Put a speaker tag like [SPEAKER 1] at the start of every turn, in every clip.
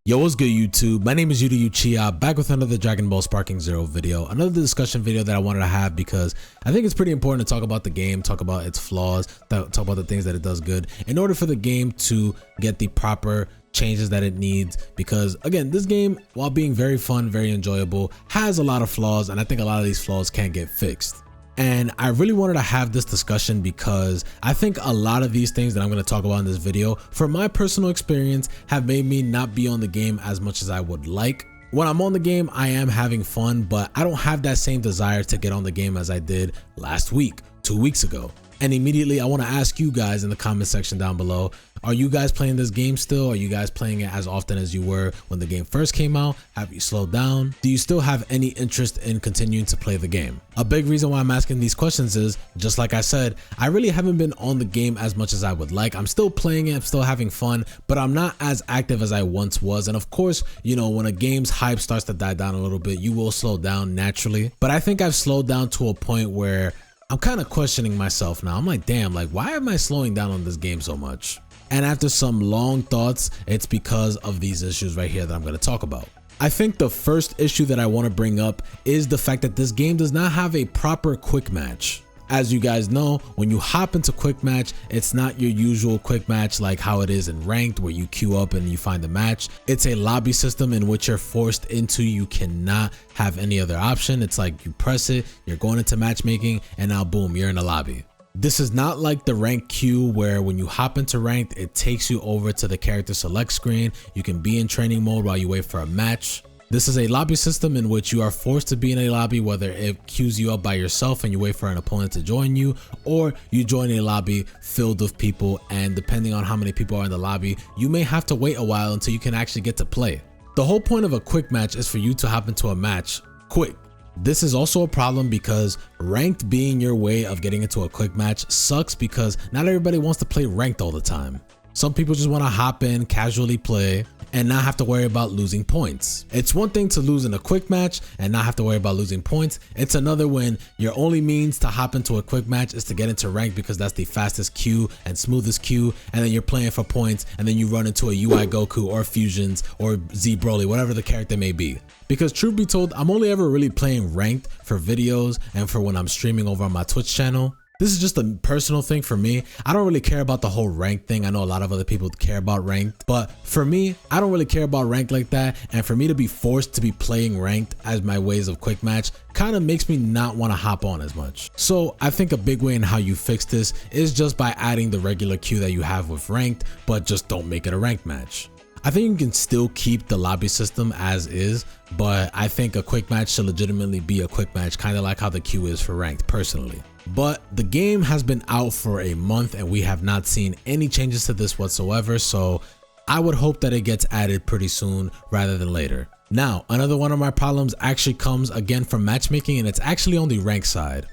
[SPEAKER 1] Yo, what's good YouTube? My name is Yuta Uchiha, back with another Dragon Ball Sparking Zero video, another discussion video that I wanted to have because I think it's pretty important to talk about the game, talk about its flaws, talk about the things that it does good in order for the game to get the proper changes that it needs. Because again, this game, while being very fun, very enjoyable, has a lot of flaws, and I think a lot of these flaws can't get fixed. And I really wanted to have this discussion because I think a lot of these things that I'm going to talk about in this video, from my personal experience, have made me not be on the game as much as I would like. When I'm on the game, I am having fun, but I don't have that same desire to get on the game as I did last week, 2 weeks ago. And immediately I want to ask you guys in the comment section down below, are you guys playing this game still? Are you guys playing it as often as you were when the game first came out? Have you slowed down? Do you still have any interest in continuing to play the game? A big reason why I'm asking these questions is, just like I said, I really haven't been on the game as much as I would like. I'm still playing it, I'm still having fun, but I'm not as active as I once was. And of course, you know, when a game's hype starts to die down a little bit, you will slow down naturally. But I think I've slowed down to a point where I'm kind of questioning myself now. I'm like, damn, like, why am I slowing down on this game so much? And after some long thoughts, it's because of these issues right here that I'm going to talk about. I think the first issue that I want to bring up is the fact that this game does not have a proper quick match. As you guys know, when you hop into quick match, it's not your usual quick match like how it is in ranked, where you queue up and you find the match. It's a lobby system in which you're forced into. You cannot have any other option. It's like you press it, you're going into matchmaking, and now boom, you're in the lobby. This is not like the rank queue where when you hop into ranked, it takes you over to the character select screen. You can be in training mode while you wait for a match. This is a lobby system in which you are forced to be in a lobby, whether it queues you up by yourself and you wait for an opponent to join you, or you join a lobby filled with people, and depending on how many people are in the lobby, you may have to wait a while until you can actually get to play. The whole point of a quick match is for you to hop into a match quick. This is also a problem because ranked being your way of getting into a quick match sucks because not everybody wants to play ranked all the time. Some people just want to hop in, casually play, and not have to worry about losing points. It's one thing to lose in a quick match and not have to worry about losing points. It's another when your only means to hop into a quick match is to get into ranked because that's the fastest queue and smoothest queue, and then you're playing for points, and then you run into a UI Goku or Fusions or Z Broly, whatever the character may be. Because truth be told, I'm only ever really playing ranked for videos and for when I'm streaming over on my Twitch channel. This is just a personal thing for me. I don't really care about the whole ranked thing. I know a lot of other people care about ranked, but for me, I don't really care about ranked like that. And for me to be forced to be playing ranked as my ways of quick match kind of makes me not want to hop on as much. So I think a big way in how you fix this is just by adding the regular queue that you have with ranked, but just don't make it a ranked match. I think you can still keep the lobby system as is, but I think a quick match should legitimately be a quick match, kind of like how the queue is for ranked personally. But the game has been out for a month and we have not seen any changes to this whatsoever, so I would hope that it gets added pretty soon rather than later. Now, another one of my problems actually comes again from matchmaking, and it's actually on the ranked side.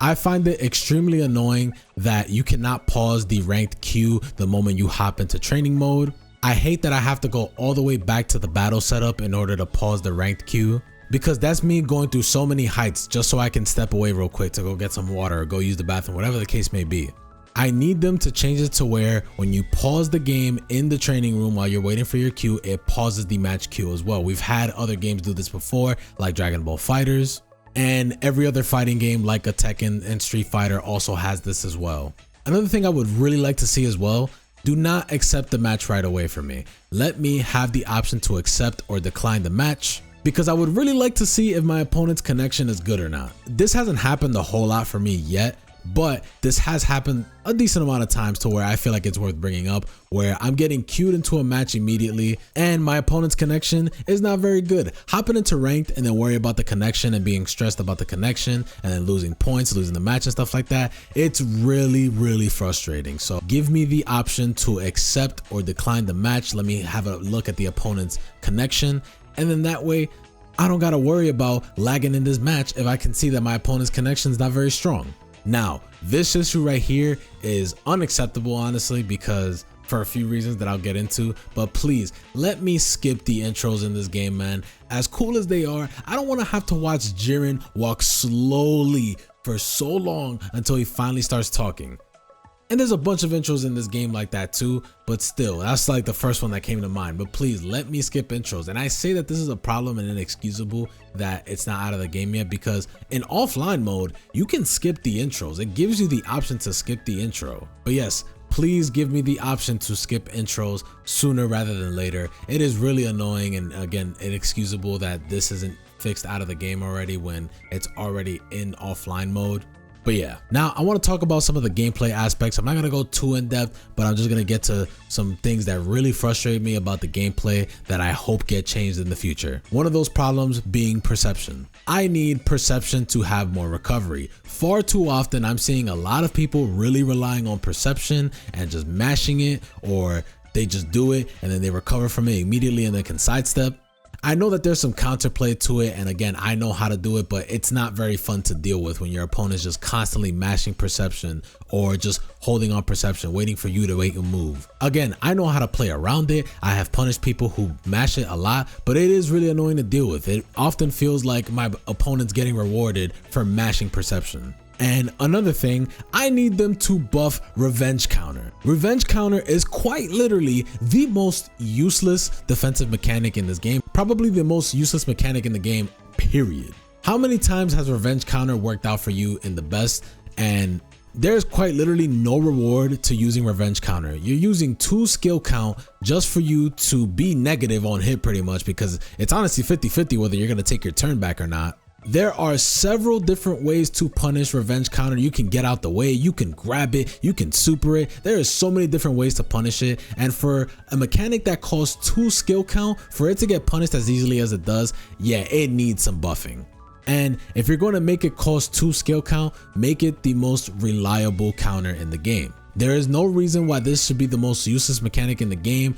[SPEAKER 1] I find it extremely annoying that you cannot pause the ranked queue the moment you hop into training mode. I hate that I have to go all the way back to the battle setup in order to pause the ranked queue, because that's me going through so many heights just so I can step away real quick to go get some water or go use the bathroom, whatever the case may be. I need them to change it to where when you pause the game in the training room while you're waiting for your queue, it pauses the match queue as well. We've had other games do this before, like Dragon Ball Fighters, and every other fighting game like a Tekken and Street Fighter also has this as well. Another thing I would really like to see as well, do not accept the match right away for me. Let me have the option to accept or decline the match, because I would really like to see if my opponent's connection is good or not. This hasn't happened a whole lot for me yet, but this has happened a decent amount of times to where I feel like it's worth bringing up, where I'm getting queued into a match immediately and my opponent's connection is not very good. Hopping into ranked and then worry about the connection and being stressed about the connection and then losing points, losing the match and stuff like that, it's really frustrating. So give me the option to accept or decline the match. Let me have a look at the opponent's connection, and then that way I don't gotta worry about lagging in this match if I can see that my opponent's connection is not very strong. Now, this issue right here is unacceptable, honestly, because for a few reasons that I'll get into, but please let me skip the intros in this game, man. As cool as they are, I don't want to have to watch Jiren walk slowly for so long until he finally starts talking. And there's a bunch of intros in this game like that too, but still, that's like the first one that came to mind. But please let me skip intros. And I say that this is a problem and inexcusable that it's not out of the game yet, because in offline mode, you can skip the intros. It gives you the option to skip the intro. But yes, please give me the option to skip intros sooner rather than later. It is really annoying and again, inexcusable that this isn't fixed out of the game already when it's already in offline mode. But yeah, now I want to talk about some of the gameplay aspects. I'm not going to go too in depth, but I'm just going to get to some things that really frustrate me about the gameplay that I hope get changed in the future. One of those problems being perception. I need perception to have more recovery. Far too often I'm seeing a lot of people really relying on perception and just mashing it, or they just do it and then they recover from it immediately and they can sidestep. I know that there's some counterplay to it, and again, I know how to do it, but it's not very fun to deal with when your opponent's just constantly mashing perception or just holding on perception, waiting for you to make a move. Again, I know how to play around it. I have punished people who mash it a lot, but it is really annoying to deal with. It often feels like my opponent's getting rewarded for mashing perception. And another thing, I need them to buff revenge counter. Revenge counter is quite literally the most useless defensive mechanic in this game. Probably the most useless mechanic in the game, period. How many times has revenge counter worked out for you in the best? And there's quite literally no reward to using revenge counter. You're using 2 skill count just for you to be negative on hit pretty much, because it's honestly 50-50 whether you're gonna take your turn back or not. There are several different ways to punish revenge counter. You can get out the way, you can grab it, you can super it. There is so many different ways to punish it. And for a mechanic that costs 2 skill count, for it to get punished as easily as it does, yeah, it needs some buffing. And if you're going to make it cost 2 skill count, make it the most reliable counter in the game. There is no reason why this should be the most useless mechanic in the game,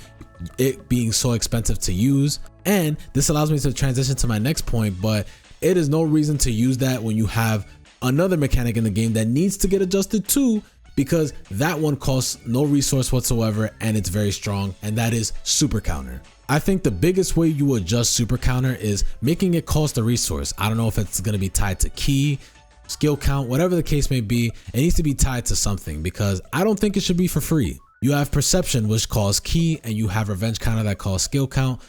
[SPEAKER 1] it being so expensive to use. And this allows me to transition to my next point, but it is no reason to use that when you have another mechanic in the game that needs to get adjusted too, because that one costs no resource whatsoever and it's very strong, and that is super counter. I think the biggest way you adjust super counter is making it cost a resource. I don't know if it's going to be tied to key, skill count, whatever the case may be. It needs to be tied to something, because I don't think it should be for free. You have perception, which costs key, and you have revenge counter that costs skill count.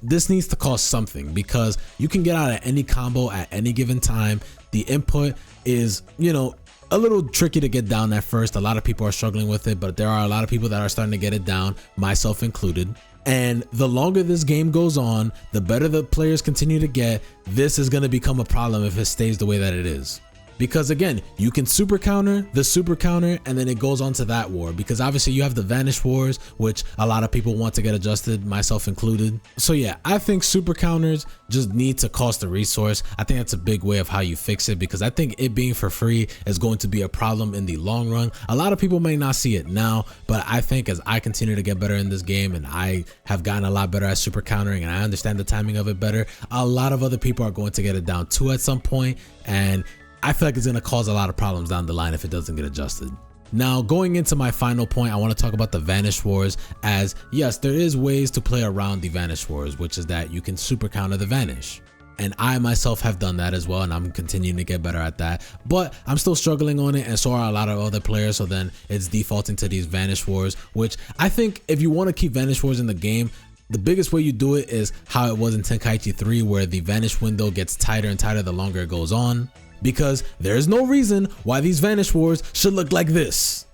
[SPEAKER 1] This needs to cost something, because you can get out of any combo at any given time. The input is, you know, a little tricky to get down at first. A lot of people are struggling with it, but there are a lot of people that are starting to get it down, myself included. And the longer this game goes on, the better the players continue to get. This is going to become a problem if it stays the way that it is. Because again, you can super counter the super counter, and then it goes on to that war, because obviously you have the vanish wars, which a lot of people want to get adjusted, myself included. So yeah, I think super counters just need to cost a resource. I think that's a big way of how you fix it, because I think it being for free is going to be a problem in the long run. A lot of people may not see it now, but I think as I continue to get better in this game, and I have gotten a lot better at super countering, and I understand the timing of it better, a lot of other people are going to get it down too at some point, and I feel like it's going to cause a lot of problems down the line if it doesn't get adjusted. Now, going into my final point, I want to talk about the vanish wars, as yes, there is ways to play around the vanish wars, which is that you can super counter the vanish. And I myself have done that as well, and I'm continuing to get better at that, but I'm still struggling on it, and so are a lot of other players. So then it's defaulting to these vanish wars, which I think if you want to keep vanish wars in the game, the biggest way you do it is how it was in Tenkaichi 3, where the vanish window gets tighter and tighter the longer it goes on. Because there's no reason why these vanish wars should look like this.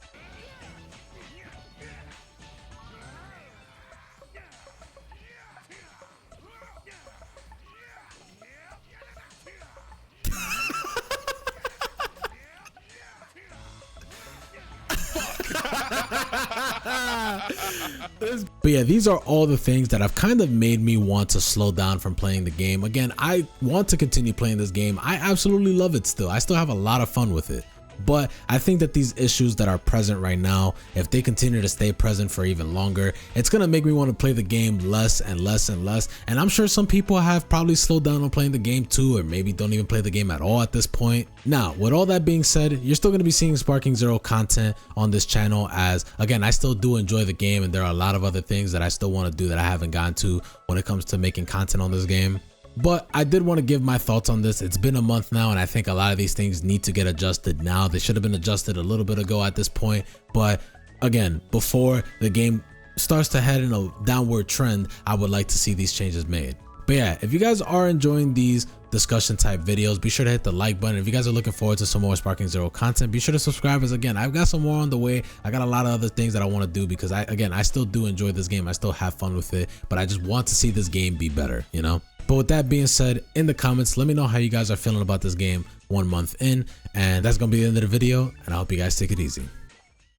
[SPEAKER 1] But yeah, these are all the things that have kind of made me want to slow down from playing the game. Again, I want to continue playing this game. I absolutely love it still. I still have a lot of fun with it. But I think that these issues that are present right now, if they continue to stay present for even longer, it's going to make me want to play the game less and less and less. And I'm sure some people have probably slowed down on playing the game too, or maybe don't even play the game at all at this point. Now, with all that being said, you're still going to be seeing Sparking Zero content on this channel, as again, I still do enjoy the game, and there are a lot of other things that I still want to do that I haven't gotten to when it comes to making content on this game. But I did want to give my thoughts on this. It's been a month now, and I think a lot of these things need to get adjusted now. They should have been adjusted a little bit ago at this point. But again, before the game starts to head in a downward trend, I would like to see these changes made. But yeah, if you guys are enjoying these discussion type videos, be sure to hit the like button. If you guys are looking forward to some more Sparking Zero content, be sure to subscribe, as again, I've got some more on the way. I got a lot of other things that I want to do because I still do enjoy this game. I still have fun with it, but I just want to see this game be better, you know? But with that being said, in the comments, let me know how you guys are feeling about this game 1 month in. And that's going to be the end of the video, and I hope you guys take it easy.